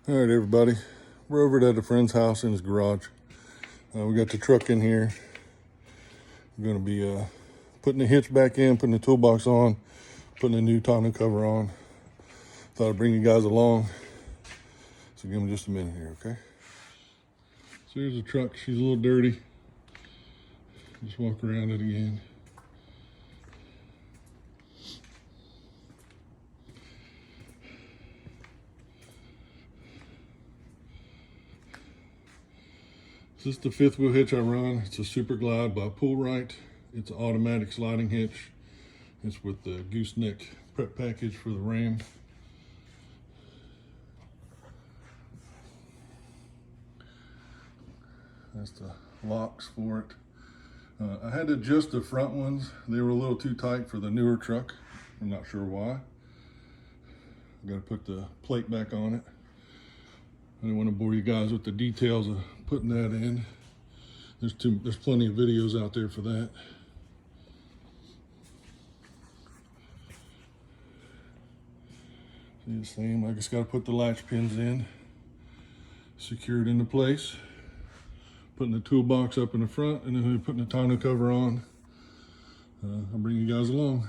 All right, everybody. We're over at a friend's house in his garage. We got the truck in here. We're going to be putting the hitch back in, putting the toolbox on, putting a new tonneau cover on. Thought I'd bring you guys along. So give me just a minute here, okay? So here's the truck. She's a little dirty. Just walk around it again. This is the fifth wheel hitch I run. It's a Super Glide by Poolrite. It's an automatic sliding hitch. It's with the gooseneck prep package for the Ram. That's the locks for it. I had to adjust the front ones. They were a little too tight for the newer truck. I'm not sure why. I gotta put the plate back on it. I didn't want to bore you guys with the details of putting that in. There's plenty of videos out there for that. See the same, I just got to put the latch pins in, secure it into place, putting the toolbox up in the front, and then putting the tonneau cover on. I'll bring you guys along.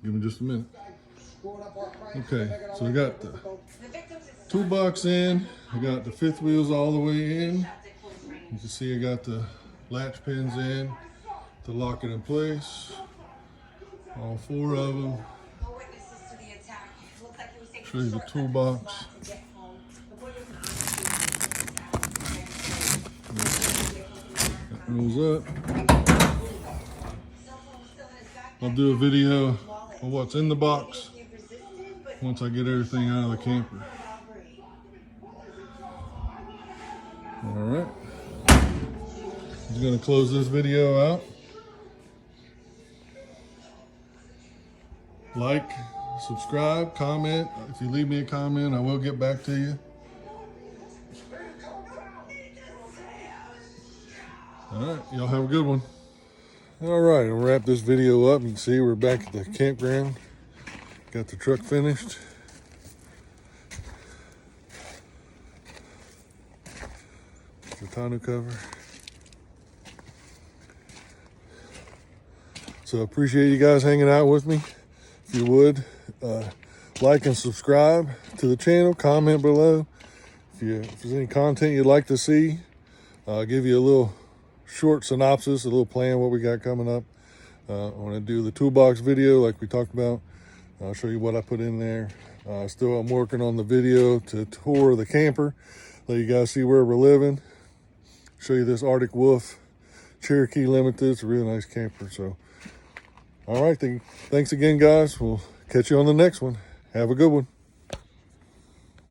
Give me just a minute. Okay, so I got the toolbox in. I got the fifth wheels all the way in. You can see I got the latch pins in to lock it in place. All four of them. Show you the toolbox. That rolls up. I'll do a video of what's in the box once I get everything out of the camper. All right. I'm going to close this video out. Like, subscribe, comment. If you leave me a comment, I will get back to you. All right, y'all have a good one. All right, I'll wrap this video up. You can see we're back at the campground. Got the truck finished. The tonneau cover. So I appreciate you guys hanging out with me. If you would, like and subscribe to the channel, comment below. If there's any content you'd like to see, I'll give you a little short synopsis, a little plan what we got coming up. I want to do the toolbox video like we talked about. I'll show you what I put in there. I'm working on the video to tour the camper, let you guys see where we're living. Show you this Arctic Wolf Cherokee Limited. It's a really nice camper. So, all right, thanks again, guys. We'll catch you on the next one. Have a good one.